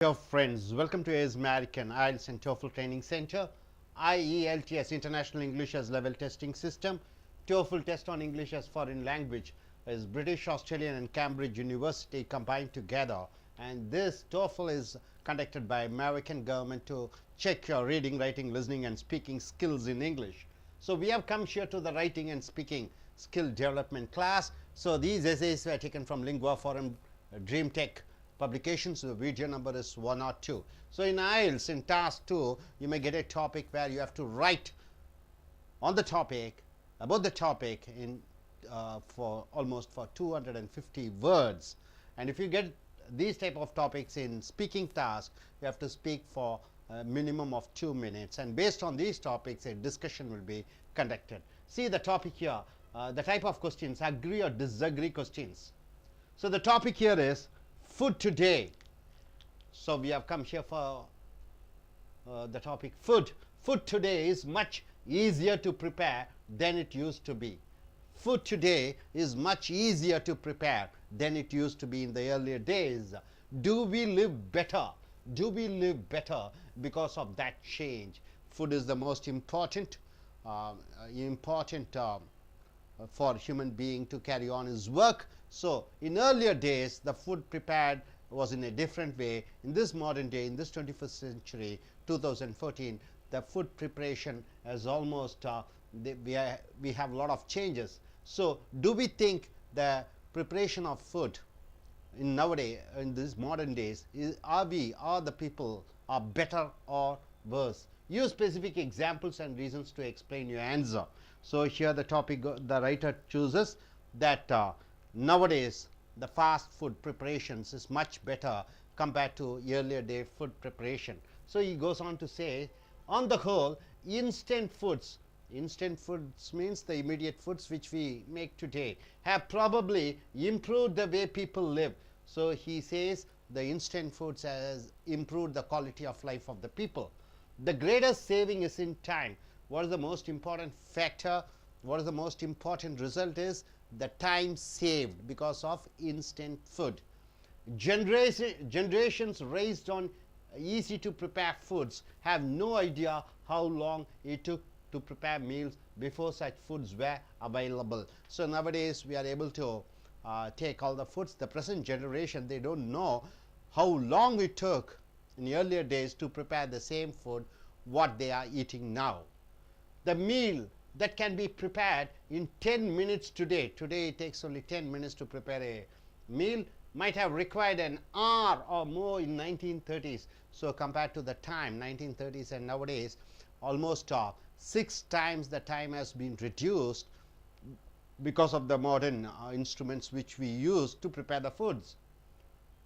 Dear friends, welcome to AS American IELTS and TOEFL Training Center. I.E.L.T.S International English as Level Testing System. TOEFL Test on English as Foreign Language is British, Australian and Cambridge University combined together, and this TOEFL is conducted by American government to check your reading, writing, listening and speaking skills in English. So we have come here to the writing and speaking skill development class. So these essays were taken from Lingua Forum Dream Tech publications. The video number is 1 or 2. So in IELTS, in task 2, you may get a topic where you have to write on the topic, about the topic in for 250 words. And if you get these type of topics in speaking task, you have to speak for a minimum of 2 minutes, and based on these topics a discussion will be conducted. See the topic here, the type of questions, agree or disagree questions. So the topic here is food today. So we have come here for the topic food. Food today is much easier to prepare than it used to be. Food today is much easier to prepare than it used to be in the earlier days. Do we live better? Do we live better because of that change? Food is the most important for human being to carry on his work. So in earlier days the food prepared was in a different way. In this modern day, in this 21st century, 2014, the food preparation has almost we have a lot of changes. So do we think the preparation of food in nowadays, in these modern days, are the people are better or worse? Use specific examples and reasons to explain your answer. So here the topic, the writer chooses that nowadays the fast food preparations is much better compared to earlier day food preparation. So he goes on to say, on the whole, instant foods means the immediate foods which we make today, have probably improved the way people live. So he says the instant foods has improved the quality of life of the people. The greatest saving is in time. What is the most important factor? What is the most important result is the time saved because of instant food. Generations raised on easy to prepare foods have no idea how long it took to prepare meals before such foods were available. So nowadays we are able to take all the foods. The present generation, they don't know how long it took in earlier days to prepare the same food what they are eating now. The meal that can be prepared in 10 minutes today it takes only 10 minutes to prepare a meal, might have required an hour or more in 1930s. So compared to the time 1930s and nowadays, almost 6 times the time has been reduced because of the modern instruments which we use to prepare the foods.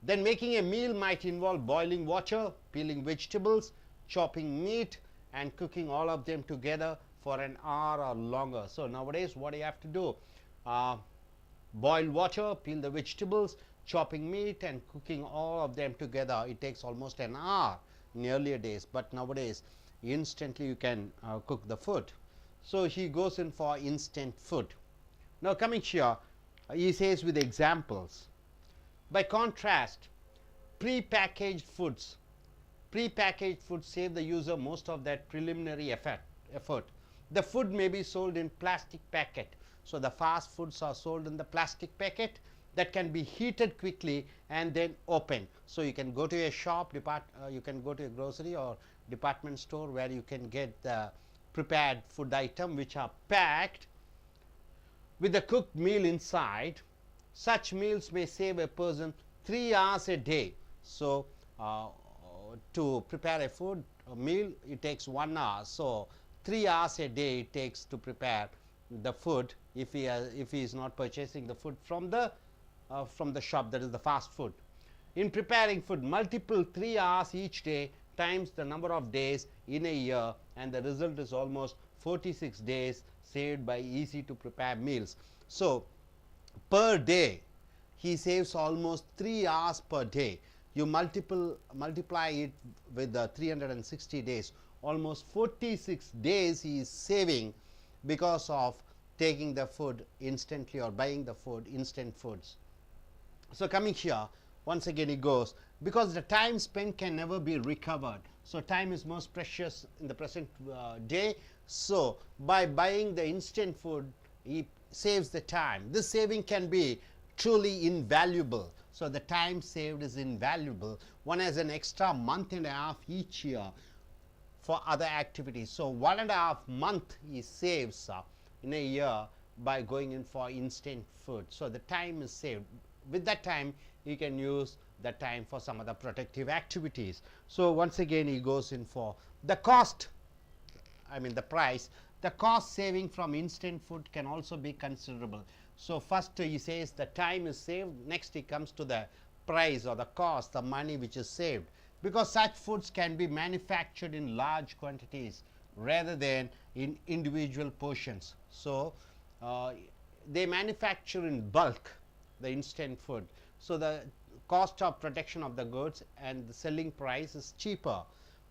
Then making a meal might involve boiling water, peeling vegetables, chopping meat and cooking all of them together for an hour or longer. So nowadays what do you have to do? Boil water, peel the vegetables, chopping meat and cooking all of them together, it takes almost an hour in earlier days, but nowadays instantly you can cook the food. So he goes in for instant food. Now coming here, he says with examples. By contrast, prepackaged foods save the user most of that preliminary effort. The food may be sold in plastic packet. So the fast foods are sold in the plastic packet that can be heated quickly and then opened. So you can go to a shop, you can go to a grocery or department store where you can get the prepared food item which are packed with a cooked meal inside. Such meals may save a person 3 hours a day. So to prepare a meal it takes 1 hour. So 3 hours a day it takes to prepare the food if he is not purchasing the food from the shop, that is the fast food. In preparing food, multiple 3 hours each day times the number of days in a year, and the result is almost 46 days saved by easy to prepare meals. So per day he saves almost 3 hours per day. You multiply it with the 360 days, almost 46 days he is saving because of taking the food instantly or buying the food, instant foods. So coming here, once again he goes, because the time spent can never be recovered. So time is most precious in the present day. So by buying the instant food, he saves the time. This saving can be truly invaluable. So the time saved is invaluable. One has an extra month and a half each year for other activities. So 1.5 months he saves in a year by going in for instant food. So the time is saved. With that time, he can use the time for some other productive activities. So once again, he goes in for the cost, I mean the price. The cost saving from instant food can also be considerable. So first he says the time is saved. Next he comes to the price or the cost, the money which is saved, because such foods can be manufactured in large quantities rather than in individual portions. So they manufacture in bulk the instant food. So the cost of production of the goods and the selling price is cheaper.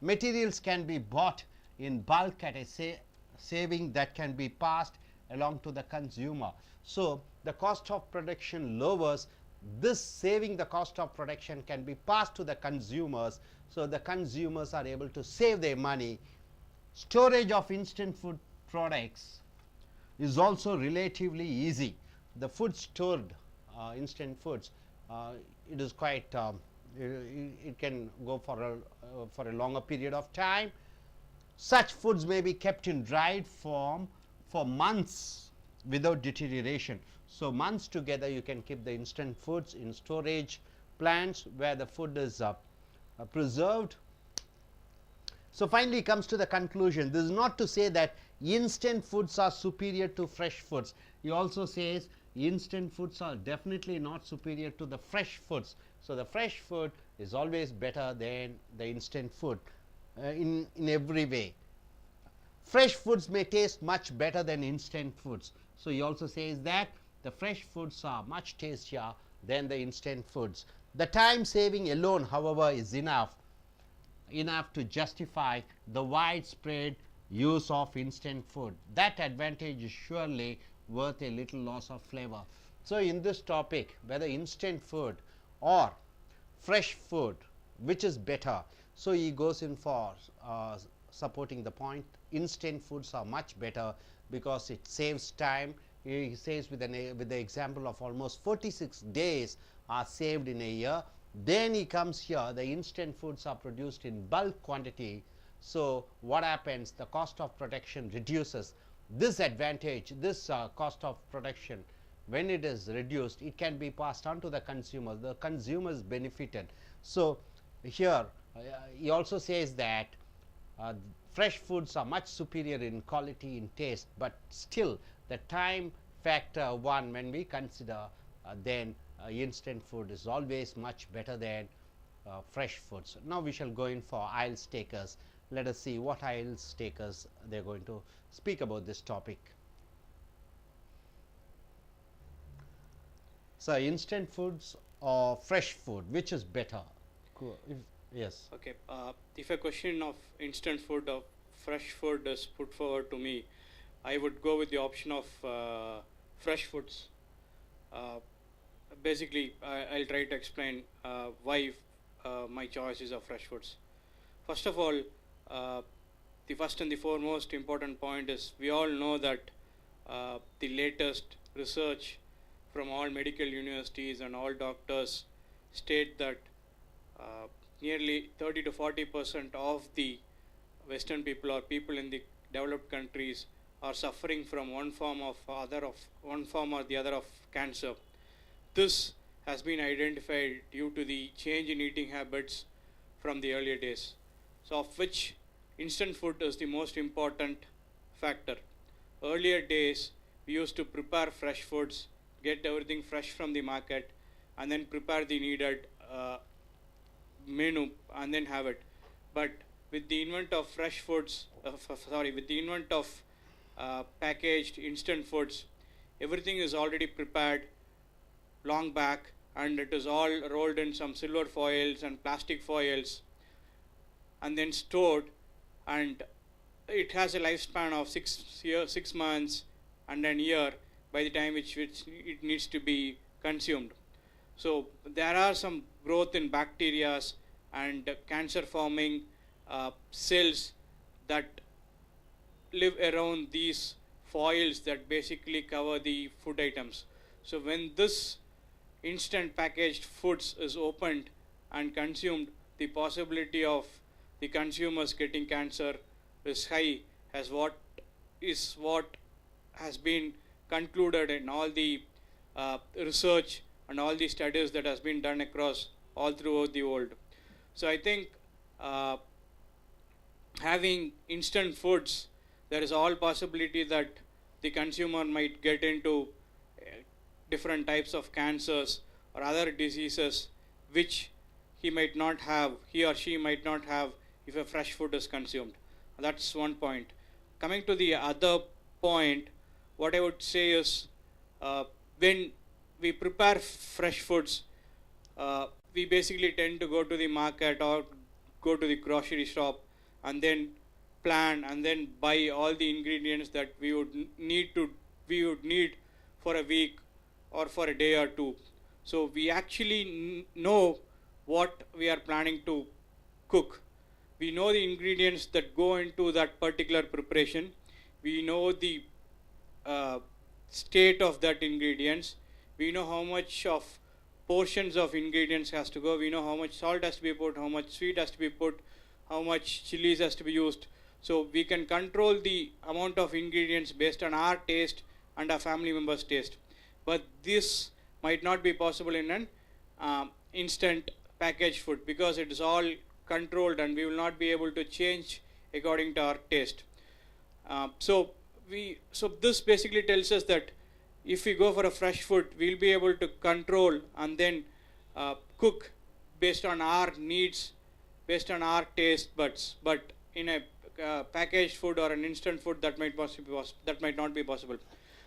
Materials can be bought in bulk at a saving that can be passed along to the consumer. So the cost of production lowers. This saving the cost of production can be passed to the consumers, so the consumers are able to save their money. Storage of instant food products is also relatively easy. The food stored, instant foods, it is quite, it can go for a longer period of time. Such foods may be kept in dried form for months without deterioration. So months together you can keep the instant foods in storage plants where the food is preserved. So finally comes to the conclusion. This is not to say that instant foods are superior to fresh foods. He also says instant foods are definitely not superior to the fresh foods. So the fresh food is always better than the instant food in every way. Fresh foods may taste much better than instant foods. So he also says that the fresh foods are much tastier than the instant foods. The time saving alone, however, is enough to justify the widespread use of instant food. That advantage is surely worth a little loss of flavor. So in this topic, whether instant food or fresh food, which is better, so he goes in for supporting the point. Instant foods are much better because it saves time. He says with the example of almost 46 days are saved in a year. Then he comes here, the instant foods are produced in bulk quantity. So what happens? The cost of production reduces. This advantage, this cost of production, when it is reduced, it can be passed on to the consumers. The consumers benefited. So here he also says that fresh foods are much superior in quality, in taste, but still the time factor one, when we consider, then instant food is always much better than fresh foods. Now we shall go in for IELTS takers. Let us see what IELTS takers they are going to speak about this topic. So instant foods or fresh food, which is better? Yes. Okay. If a question of instant food or fresh food is put forward to me, I would go with the option of fresh foods. Basically, I'll try to explain why my choice is of fresh foods. First of all, the first and the foremost important point is we all know that the latest research from all medical universities and all doctors state that nearly 30 to 40% of the Western people or people in the developed countries are suffering from one form or the other of cancer. This has been identified due to the change in eating habits from the earlier days. So of which instant food is the most important factor. Earlier days we used to prepare fresh foods, get everything fresh from the market, and then prepare the needed menu and then have it. But with the invent of fresh foods, with the invent of packaged instant foods, everything is already prepared long back, and it is all rolled in some silver foils and plastic foils and then stored, and it has a lifespan of 6 months and an year by the time which it needs to be consumed. So there are some growth in bacteria and cancer forming cells that live around these foils that basically cover the food items. So when this instant packaged foods is opened and consumed, the possibility of the consumers getting cancer is high, as what has been concluded in all the research and all the studies that has been done across all throughout the world. So I think having instant foods, there is all possibility that the consumer might get into different types of cancers or other diseases which he or she might not have if a fresh food is consumed. That's one point. Coming to the other point, what I would say is when we prepare fresh foods, we basically tend to go to the market or go to the grocery shop and then plan and then buy all the ingredients that we would need for a week or for a day or two. So we actually know what we are planning to cook. We know the ingredients that go into that particular preparation. We know the state of that ingredients. We know how much of portions of ingredients has to go. We know how much salt has to be put, how much sweet has to be put, how much chilies has to be used. So we can control the amount of ingredients based on our taste and our family members' taste. But this might not be possible in an instant packaged food because it is all controlled and we will not be able to change according to our taste. So this basically tells us that if we go for a fresh food, we'll be able to control and then cook based on our needs, based on our taste buds. But in a packaged food or an instant food, that might not be possible.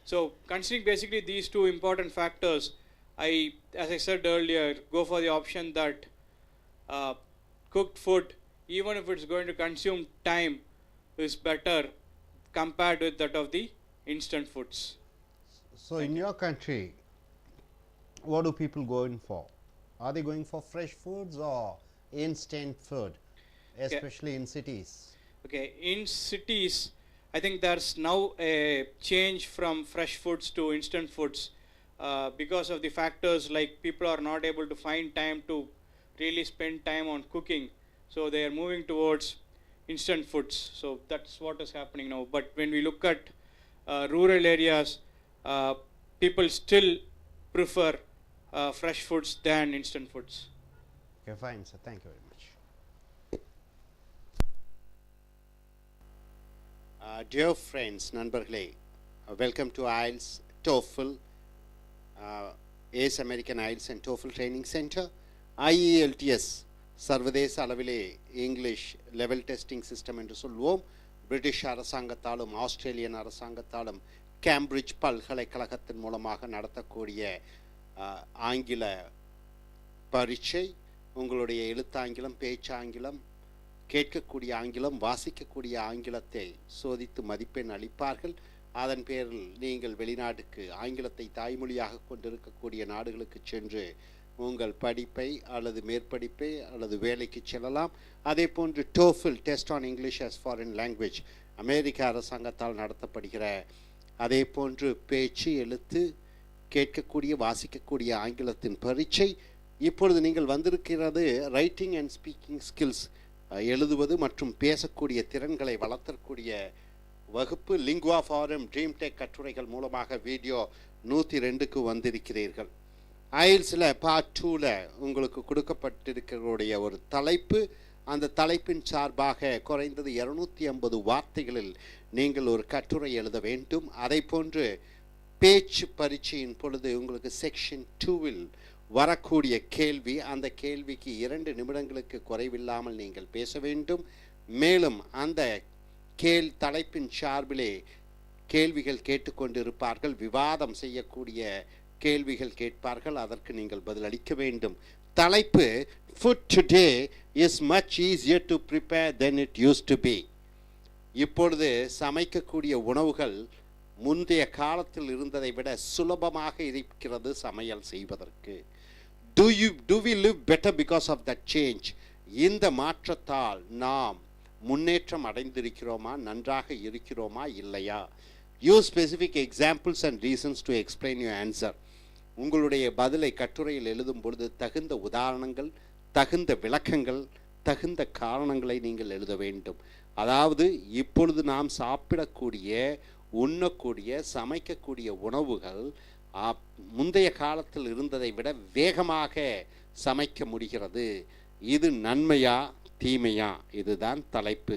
So considering basically these two important factors, as I said earlier, go for the option that cooked food, even if it's going to consume time, is better compared with that of the instant foods. So in your country, what do people go in for? Are they going for fresh foods or instant food, especially in cities? Okay, in cities, I think there's now a change from fresh foods to instant foods because of the factors like people are not able to find time to really spend time on cooking. So they are moving towards instant foods. So that's what is happening now. But when we look at rural areas, people still prefer fresh foods than instant foods. Okay, fine, sir. Thank you very much. Dear friends, நண்பர்களே, welcome to I.E.L.T.S, TOEFL, ACE American I.E.L.T.S and TOEFL Training Center. I.E.L.T.S சர்வதேச அளவிலே English level testing system என்று சொல்வோம். British அரசாங்கத்தாலும் Australian அரசாங்கத்தாலும் Cambridge பல்கலைக்கழகத்தின் மூலமாக நடத்தக்கூடிய ஆங்கில பரீட்சை. உங்களுடைய எழுத்தாங்கிலம், பேச்சாங்கிலம், கேட்கக்கூடிய ஆங்கிலம், வாசிக்கக்கூடிய ஆங்கிலத்தை சோதித்து மதிப்பெண் அளிப்பார்கள். அதன் பேரில் நீங்கள் வெளிநாட்டுக்கு ஆங்கிலத்தை தாய்மொழியாக கொண்டிருக்கக்கூடிய நாடுகளுக்கு சென்று உங்கள் படிப்பை அல்லது மேற்படிப்பை அல்லது வேலைக்கு செல்லலாம். அதே போன்று TOEFL test on English as foreign language அமெரிக்க அரசாங்கத்தால் நடத்தப்படுகிற அதே போன்று பேச்சு, எழுத்து, கேட்கக்கூடிய, வாசிக்கக்கூடிய ஆங்கிலத்தின் பரீட்சை. இப்பொழுது நீங்கள் வந்திருக்கிறது ரைட்டிங் அண்ட் ஸ்பீக்கிங் ஸ்கில்ஸ், எழுதுவது மற்றும் பேசக்கூடிய திறன்களை வளர்த்தக்கூடிய வகுப்பு. லிங்குவா ஃபாரம் ட்ரீம் டெக் கட்டுரைகள் மூலமாக வீடியோ 102க்கு வந்திருக்கிறீர்கள். I.E.L.T.S பார்ட் 2ல் உங்களுக்கு கொடுக்கப்பட்டிருக்கக்கூடிய ஒரு தலைப்பு. அந்த தலைப்பின் சார்பாக குறைந்தது 250 வார்த்தைகளில் நீங்கள் ஒரு கட்டுரை எழுத வேண்டும். அதை போன்று பேச்சு பரீட்சையின் பொழுது உங்களுக்கு செக்ஷன் 2ல் வரக்கூடிய கேள்வி, அந்த கேள்விக்கு 2 நிமிடங்களுக்கு குறைவில்லாமல் நீங்கள் பேச வேண்டும். மேலும் அந்த தலைப்பின் சார்பிலே கேள்விகள் கேட்டுக்கொண்டிருப்பார்கள், விவாதம் செய்யக்கூடிய கேள்விகள் கேட்பார்கள், அதற்கு நீங்கள் பதிலளிக்க வேண்டும். தலைப்பு Food today is much easier to prepare than it used to be. இப்பொழுது சமைக்கக்கூடிய உணவுகள் முந்தைய காலத்தில் இருந்ததை விட சுலபமாக இருக்கிறது சமையல் செய்வதற்கு. do we live better because of that change? இந்த மாற்றத்தால் நாம் முன்னேற்றம் அடைந்திருக்கிறோமா, நன்றாக இருக்கிறோமா இல்லையா? Use specific examples and reasons to explain your answer. உங்களுடைய பதிலை கட்டுரையில் எழுதும் பொழுது தகுந்த உதாரணங்கள், தகுந்த விளக்கங்கள், தகுந்த காரணங்களை நீங்கள் எழுத வேண்டும். அதாவது இப்பொழுது நாம் சாப்பிடக்கூடிய, உண்ணக்கூடிய, சமைக்கக்கூடிய உணவுகள் முந்தைய காலத்தில் இருந்ததை விட வேகமாக சமைக்க முடிகிறது. இது நன்மையா தீமையா? இதுதான் தலைப்பு.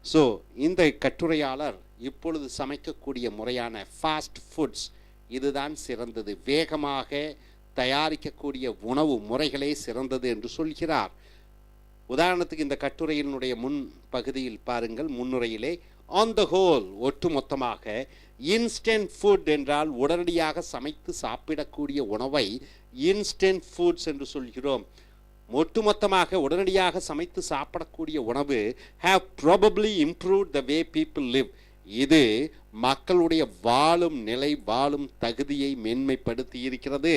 ஸோ இந்த கட்டுரையாளர் இப்பொழுது சமைக்கக்கூடிய முறையான ஃபாஸ்ட் ஃபுட்ஸ் இதுதான் சிறந்தது, வேகமாக தயாரிக்கக்கூடிய உணவு முறைகளே சிறந்தது என்று சொல்கிறார். உதாரணத்துக்கு இந்த கட்டுரையினுடைய முன் பகுதியில் பாருங்கள், முன்னுரையிலே ஆன் த ஹோல், ஒட்டுமொத்தமாக இன்ஸ்டன்ட் ஃபுட் என்றால் உடனடியாக சமைத்து சாப்பிடக்கூடிய உணவை இன்ஸ்டன்ட் ஃபுட்ஸ் என்று சொல்கிறோம். ஒட்டுமொத்தமாக உடனடியாக சமைத்து சாப்பிடக்கூடிய உணவு have probably improved the way people live. இது மக்களுடைய வாழும் நிலை, வாழும் தகுதியை மேன்மைப்படுத்தி இருக்கிறது.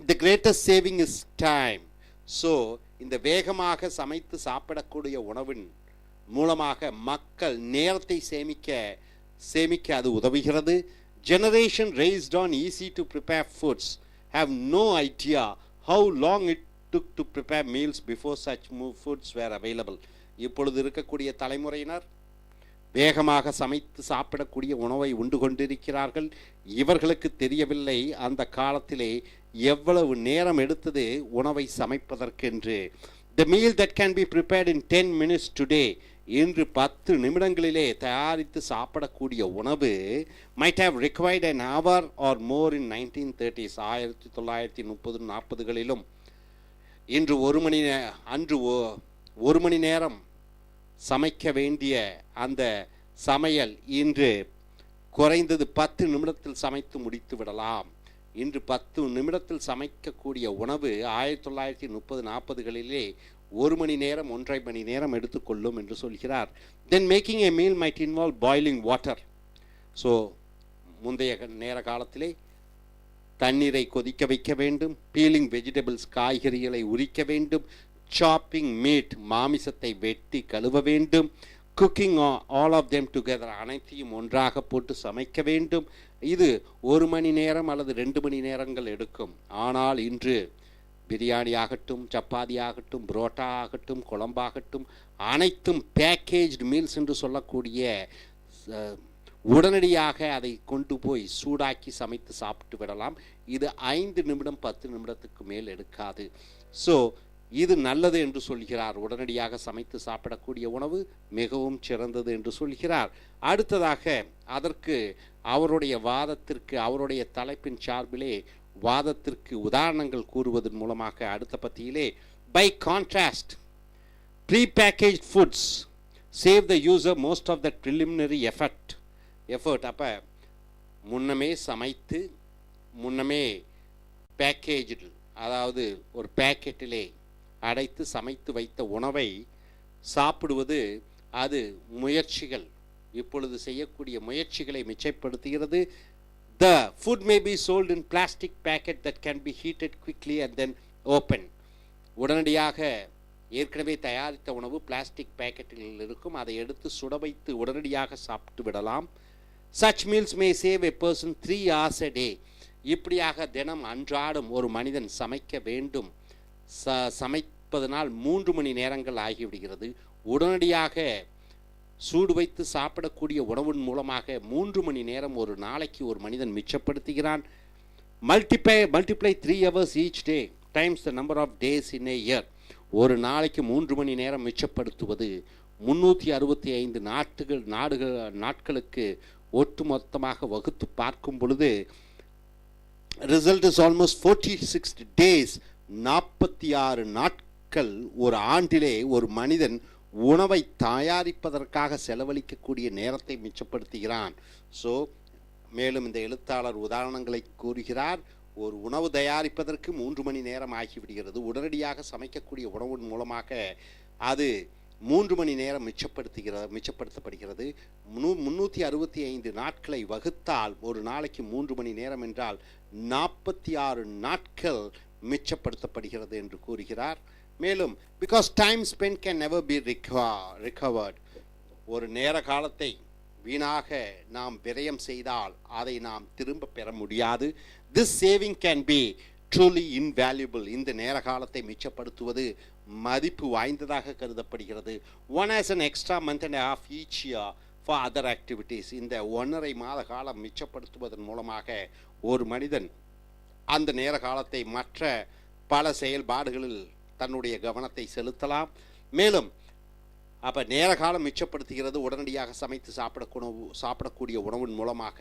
The greatest saving is time. So இந்த வேகமாக சமைத்து சாப்பிடக்கூடிய உணவின் மூலமாக மக்கள் நேரத்தை சேமிக்க அது உதவுகிறது. Generation raised on easy to prepare foods have no idea how long it took to prepare meals before such foods were available. இப்பொழுது இருக்கக்கூடிய தலைமுறையினர் வேகமாக சமைத்து சாப்பிடக்கூடிய உணவை உண்டு கொண்டிருக்கிறார்கள். இவர்களுக்கு தெரியவில்லை அந்த காலத்திலே எவ்வளவு நேரம் எடுத்தது உணவை சமைப்பதற்கென்று. The meal that can be prepared in 10 minutes today, இன்று 10 நிமிடங்களிலே தயாரித்து சாப்பிடக்கூடிய உணவு might have required an hour or more in 1930s, 1930-40களிலும். இன்று ஒரு மணி நேரம் சமைக்க வேண்டிய அந்த சமையல் இன்று குறைந்தது 10 நிமிடத்தில் சமைத்து முடித்து விடலாம். இன்று 10 நிமிடத்தில் சமைக்கக்கூடிய உணவு 1930-40களிலே 1 மணி நேரம் 1.5 மணி நேரம் எடுத்துக்கொள்ளும் என்று சொல்கிறார். Then making a meal might involve boiling water. So முந்தைய நேர காலத்திலே தண்ணீரை கொதிக்க வைக்க வேண்டும், பீலிங் வெஜிடபிள்ஸ் காய்கறிகளை உரிக்க வேண்டும், சாப்பிங் மீட் மாமிசத்தை வெட்டி கழுவ வேண்டும், cooking all of them together அனைத்தையும் ஒன்றாக போட்டு சமைக்க வேண்டும். இது 1 மணி நேரம் அல்லது 2 மணி நேரங்கள் எடுக்கும். ஆனால் இன்று பிரியாணி ஆகட்டும், சப்பாத்தி ஆகட்டும், புரோட்டா ஆகட்டும், குழம்பாகட்டும், அனைத்தும் பேக்கேஜ்டு மீல்ஸ் என்று சொல்லக்கூடிய உடனடியாக அதை கொண்டு போய் சூடாக்கி சமைத்து சாப்பிட்டு விடலாம். இது 5 நிமிடம் 10 நிமிடத்துக்கு மேல் எடுக்காது. ஸோ இது நல்லது என்று சொல்கிறார். உடனடியாக சமைத்து சாப்பிடக்கூடிய உணவு மிகவும் சிறந்தது என்று சொல்கிறார். அடுத்ததாக அதற்கு அவருடைய வாதத்திற்கு, அவருடைய தலைப்பின் சார்பிலே வாதத்திற்கு உதாரணங்கள் கூறுவதன் மூலமாக அடுத்த பத்தியிலே by contrast prepackage foods save the user most of the preliminary effort. அப்போ முன்னமே சமைத்து முன்னமே பேக்கேஜ், அதாவது ஒரு பேக்கெட்டிலே அடைத்து சமைத்து வைத்த உணவை சாப்பிடுவது அது முயற்சிகள், இப்பொழுது செய்யக்கூடிய முயற்சிகளை மிச்சப்படுத்துகிறது. The food may be sold in plastic packet that can be heated quickly and then open. உடனடியாக ஏற்கனவே தயாரித்த உணவு பிளாஸ்டிக் பேக்கெட்டில் இருக்கும், அதை எடுத்து சுட வைத்து உடனடியாக சாப்பிட்டு விடலாம். Such meals may save a person 3 hours a day. இப்படியாக தினம் அன்றாடம் ஒரு மனிதன் சமைக்க வேண்டும். சமைப்பதனால் 3 மணி நேரங்கள் ஆகிவிடுகிறது. உடனடியாக சூடு வைத்து சாப்பிடக்கூடிய உணவின் மூலமாக 3 மணி நேரம் ஒரு நாளைக்கு ஒரு மனிதன் மிச்சப்படுத்துகிறான். Multiply 3 hours each day times the number of days in a year. ஒரு நாளைக்கு 3 மணி நேரம் மிச்சப்படுத்துவது 365 நாட்களுக்கு ஒட்டுமொத்தமாக வகுத்து பார்க்கும் பொழுது ரிசல்ட் இஸ் ஆல்மோஸ்ட் 46 days. 46 நாட்கள் ஒரு ஆண்டிலே ஒரு மனிதன் உணவை தயாரிப்பதற்காக செலவழிக்கக்கூடிய நேரத்தை மிச்சப்படுத்துகிறான். ஸோ மேலும் இந்த எழுத்தாளர் உதாரணங்களை கூறுகிறார். ஒரு உணவு தயாரிப்பதற்கு 3 மணி நேரம் ஆகிவிடுகிறது. உடனடியாக சமைக்கக்கூடிய உணவின் மூலமாக அது 3 மணி நேரம் மிச்சப்படுத்தப்படுகிறது. 365 நாட்களை வகுத்தால் ஒரு நாளைக்கு 3 மணி நேரம் என்றால் 46 நாட்கள் மிச்சப்படுத்தப்படுகிறது என்று கூறுகிறார். மேலும் because time spent can never be recovered, ஒரு நேர காலத்தை வீணாக நாம் விரயம் செய்தால் அதை நாம் திரும்ப பெற முடியாது. This saving can be truly invaluable, இந்த நேர காலத்தை மிச்சப்படுத்துவது மதிப்பு வாய்ந்ததாக கருதப்படுகிறது. One has an extra month and a half each year for other activities, இந்த 1.5 மாத காலம் மிச்சப்படுத்துவதன் மூலமாக ஒரு மனிதன் அந்த நேர காலத்தை மற்ற பல செயல்பாடுகளில் தன்னுடைய கவனத்தை செலுத்தலாம். மேலும் அப்போ நேர காலம் மிச்சப்படுத்துகிறது உடனடியாக சமைத்து சாப்பிடக்கூடிய உணவின் மூலமாக.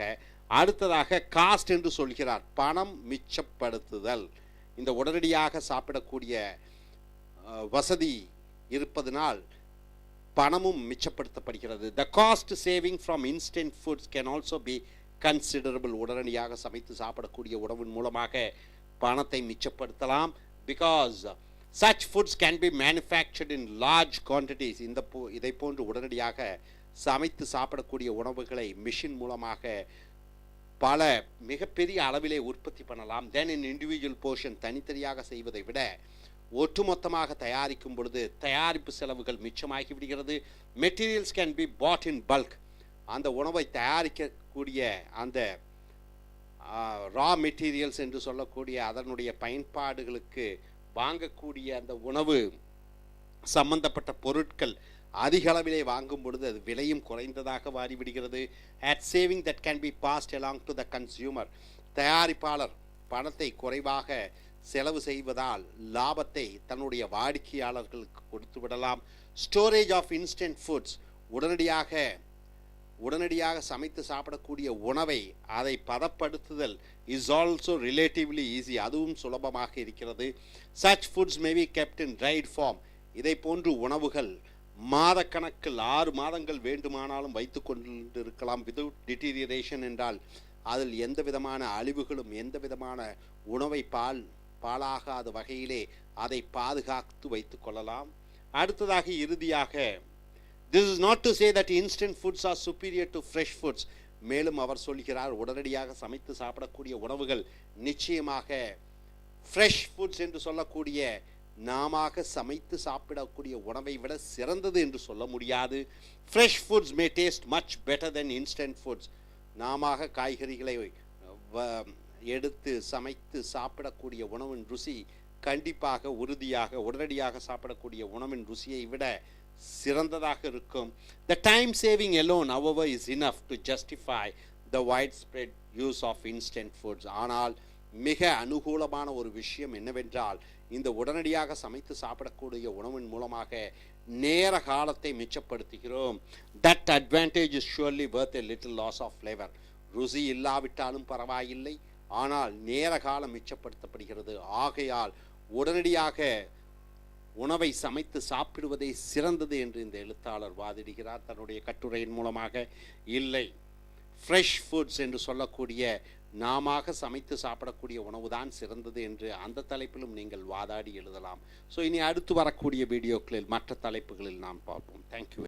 அடுத்ததாக காஸ்ட் என்று சொல்கிறார், பணம் மிச்சப்படுத்துதல். இந்த உடனடியாக சாப்பிடக்கூடிய வசதி இருப்பதனால் பணமும் மிச்சப்படுத்தப்படுகிறது. The cost saving from instant foods can also be considerable, உடனடியாக சமைத்து சாப்பிடக்கூடிய உணவின் மூலமாக பணத்தை மிச்சப்படுத்தலாம். Because such foods can be manufactured in large quantities, இதை போன்று உடனடியாக சமைத்து சாப்பிடக்கூடிய உணவுகளை மிஷின் மூலமாக பல மிகப்பெரிய அளவிலே உற்பத்தி பண்ணலாம். Then in individual portion, தனித்தனியாக செய்வதை விட ஒட்டுமொத்தமாக தயாரிக்கும் பொழுது தயாரிப்பு செலவுகள் மிச்சமாகி விடுகிறது. Materials can be put in bulk, அந்த உணவை தயாரிக்கக்கூடிய அந்த ரா மெட்டீரியல்ஸ் என்று சொல்லக்கூடிய அதனுடைய பயன்பாடுகளுக்கு வாங்கக்கூடிய அந்த உணவு சம்பந்தப்பட்ட பொருட்கள் அதிக அளவிலே வாங்கும் பொழுது அது விலையும் குறைந்ததாக மாறிவிடுகிறது. at saving that can be passed along to the consumer, தயாரிப்பாளர் பணத்தை குறைவாக செலவு செய்வதால் லாபத்தை தன்னுடைய வாடிக்கையாளர்களுக்கு கொடுத்து விடலாம். ஸ்டோரேஜ் ஆஃப் இன்ஸ்டன்ட் ஃபுட்ஸ், உடனடியாக சமைத்து சாப்பிடக்கூடிய உணவை அதை பதப்படுத்துதல் இஸ் ஆல்சோ ரிலேட்டிவ்லி ஈஸி, அதுவும் சுலபமாக இருக்கிறது. such foods may be kept in dried form, இதை போன்று உணவுகள் மாதக்கணக்கில் 6 மாதங்கள் வேண்டுமானாலும் வைத்து கொண்டிருக்கலாம். விதவுட் டிட்டீரியரேஷன் என்றால் அதில் எந்த விதமான அழிவுகளும் எந்த விதமான உணவை பாழாகாத வகையிலே அதை பாதுகாத்து வைத்துக் கொள்ளலாம். அடுத்ததாக இறுதியாக, this is not to say that instant foods are superior to fresh foods, மேலும் அவர் சொல்கிறார் உடனடியாக சமைத்து சாப்பிடக்கூடிய உணவுகள் நிச்சயமாக ஃப்ரெஷ் ஃபுட்ஸ் என்று சொல்லக்கூடிய நாமாக சமைத்து சாப்பிடக்கூடிய உணவை விட சிறந்தது என்று சொல்ல முடியாது. ஃப்ரெஷ் ஃபுட்ஸ் மே டேஸ்ட் மச் பெட்டர் தென் இன்ஸ்டன்ட் ஃபுட்ஸ், நாமாக காய்கறிகளை எடுத்து சமைத்து சாப்பிடக்கூடிய உணவின் ருசி கண்டிப்பாக உடனடியாக சாப்பிடக்கூடிய உணவின் ருசியை விட சிறந்ததாக இருக்கும். The time saving alone, however, is enough to justify the widespread use of instant foods. ஆனால் மிக அனுகூலமான ஒரு விஷயம் என்னவென்றால், இந்த உடனடியாக சமைத்து சாப்பிடக்கூடிய உணவின் மூலமாக நேர காலத்தை மிச்சப்படுத்துகிறோம். That advantage is surely worth a little loss of flavor. ருசி இல்லாவிட்டாலும் பரவாயில்லை, ஆனால் நேர காலம் மிச்சப்படுத்தப்படுகிறது. ஆகையால் உடனடியாக உணவை சமைத்து சாப்பிடுவதே சிறந்தது என்று இந்த எழுத்தாளர் வாதிடுகிறார் தன்னுடைய கட்டுரையின் மூலமாக. இல்லை, ஃப்ரெஷ் ஃபுட்ஸ் என்று சொல்லக்கூடிய நாமாக சமைத்து சாப்பிடக்கூடிய உணவு தான் சிறந்தது என்று அந்த தலைப்பிலும் நீங்கள் வாதாடி எழுதலாம். ஸோ இனி அடுத்து வரக்கூடிய வீடியோக்களில் மற்ற தலைப்புகளில் நாம் பார்ப்போம். தேங்க்யூ.